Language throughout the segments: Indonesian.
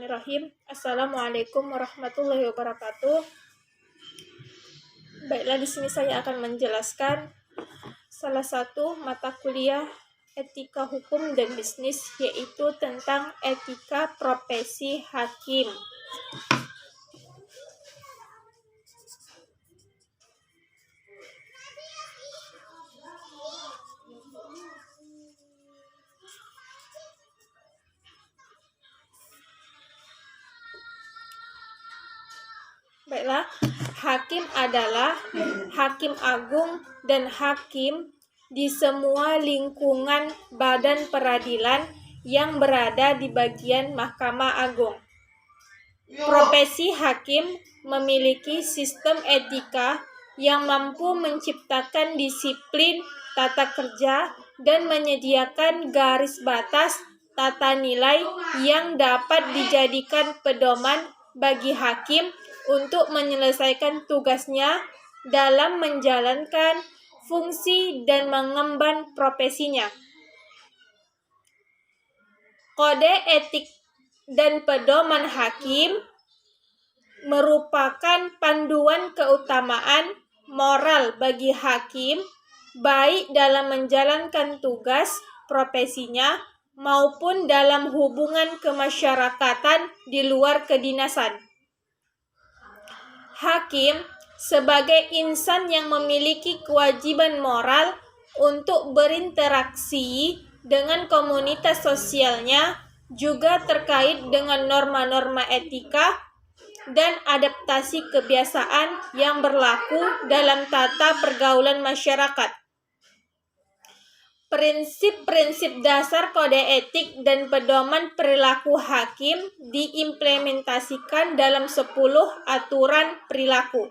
Bismillahirrahmanirrahim. Assalamualaikum warahmatullahi wabarakatuh. Baiklah, di sini saya akan menjelaskan salah satu mata kuliah etika hukum dan bisnis, yaitu tentang etika profesi hakim. Baiklah, hakim adalah hakim agung dan hakim di semua lingkungan badan peradilan yang berada di bagian Mahkamah Agung. Profesi hakim memiliki sistem etika yang mampu menciptakan disiplin tata kerja dan menyediakan garis batas tata nilai yang dapat dijadikan pedoman bagi hakim untuk menyelesaikan tugasnya dalam menjalankan fungsi dan mengemban profesinya. Kode etik dan pedoman hakim merupakan panduan keutamaan moral bagi hakim, baik dalam menjalankan tugas profesinya maupun dalam hubungan kemasyarakatan di luar kedinasan. Hakim sebagai insan yang memiliki kewajiban moral untuk berinteraksi dengan komunitas sosialnya juga terkait dengan norma-norma etika dan adaptasi kebiasaan yang berlaku dalam tata pergaulan masyarakat. Prinsip-prinsip dasar kode etik dan pedoman perilaku hakim diimplementasikan dalam 10 aturan perilaku.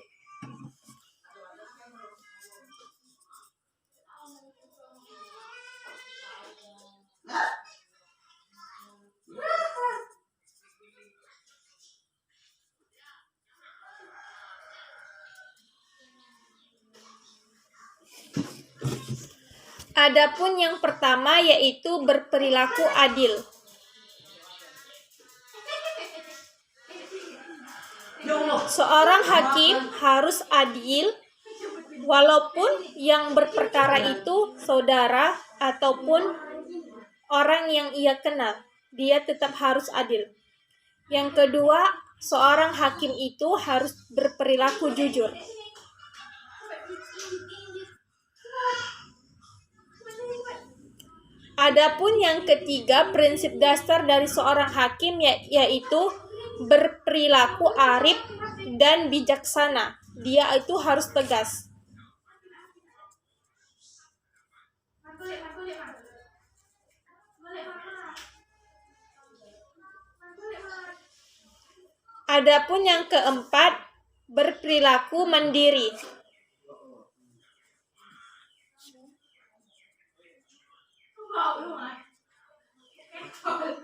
Adapun yang pertama yaitu berperilaku adil. Seorang hakim harus adil walaupun yang berperkara itu saudara ataupun orang yang ia kenal. Dia tetap harus adil. Yang kedua, seorang hakim itu harus berperilaku jujur. Adapun yang ketiga, prinsip dasar dari seorang hakim yaitu berperilaku arif dan bijaksana. Dia itu harus tegas. Adapun yang keempat, berperilaku mandiri.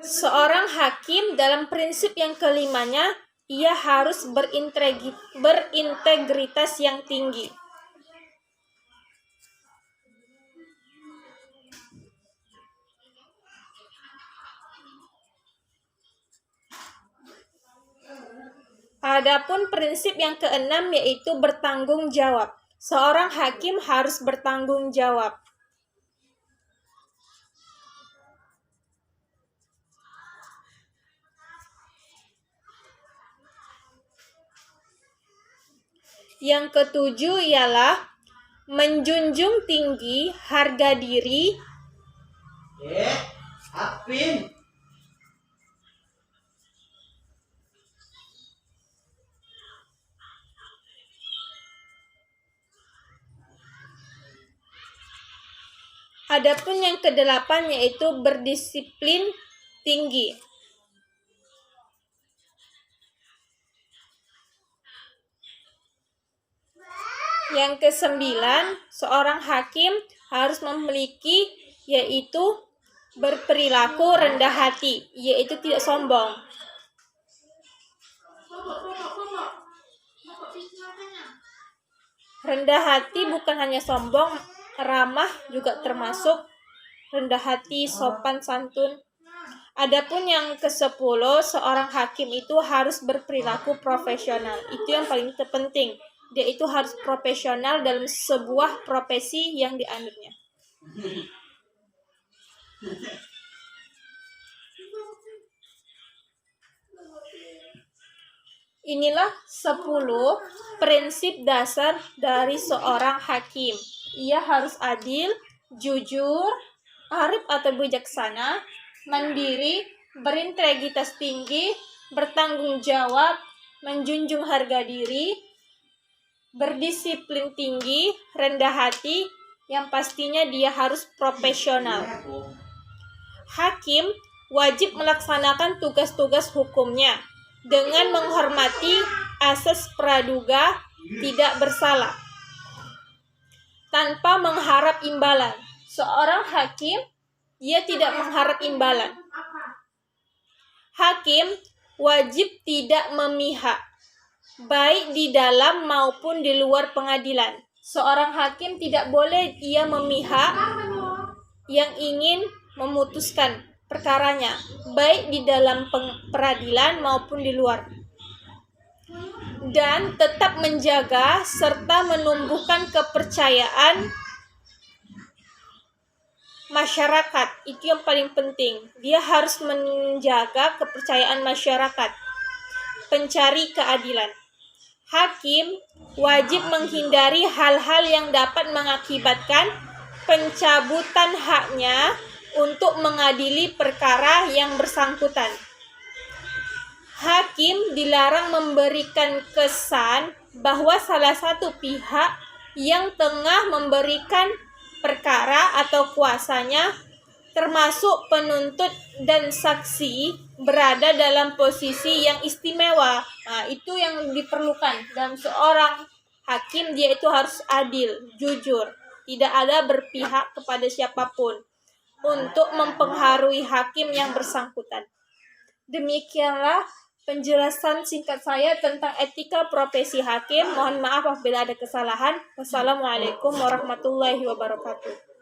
Seorang hakim dalam prinsip yang kelimanya, ia harus berintegritas yang tinggi. Adapun prinsip yang keenam yaitu bertanggung jawab. Seorang hakim harus bertanggung jawab. Yang ketujuh ialah menjunjung tinggi harga diri Adapun yang kedelapan yaitu berdisiplin tinggi. Yang kesembilan, seorang hakim harus memiliki yaitu berperilaku rendah hati, yaitu tidak sombong. Rendah hati bukan hanya sombong, ramah juga termasuk rendah hati, sopan santun. Adapun yang ke-10, seorang hakim itu harus berperilaku profesional. Itu yang paling terpenting. Dia itu harus profesional dalam sebuah profesi yang dianutnya. Inilah 10 prinsip dasar dari seorang hakim. Ia harus adil, jujur, arif atau bijaksana, mandiri, berintegritas tinggi, bertanggung jawab, menjunjung harga diri, berdisiplin tinggi, rendah hati, yang pastinya dia harus profesional. Hakim wajib melaksanakan tugas-tugas hukumnya dengan menghormati asas praduga tidak bersalah tanpa mengharap imbalan. Seorang hakim, dia tidak mengharap imbalan. Hakim wajib tidak memihak, baik di dalam maupun di luar pengadilan. Seorang hakim tidak boleh ia memihak yang ingin memutuskan perkaranya, baik di dalam peradilan maupun di luar. Dan tetap menjaga serta menumbuhkan kepercayaan masyarakat. Itu yang paling penting. Dia harus menjaga kepercayaan masyarakat, pencari keadilan. Hakim wajib menghindari hal-hal yang dapat mengakibatkan pencabutan haknya untuk mengadili perkara yang bersangkutan. Hakim dilarang memberikan kesan bahwa salah satu pihak yang tengah memberikan perkara atau kuasanya, termasuk penuntut dan saksi, berada dalam posisi yang istimewa. Nah, itu yang diperlukan dalam seorang hakim. Dia itu harus adil, jujur, tidak ada berpihak kepada siapapun untuk mempengaruhi hakim yang bersangkutan. Demikianlah penjelasan singkat saya tentang etika profesi hakim. Mohon maaf apabila ada kesalahan. Wassalamualaikum warahmatullahi wabarakatuh.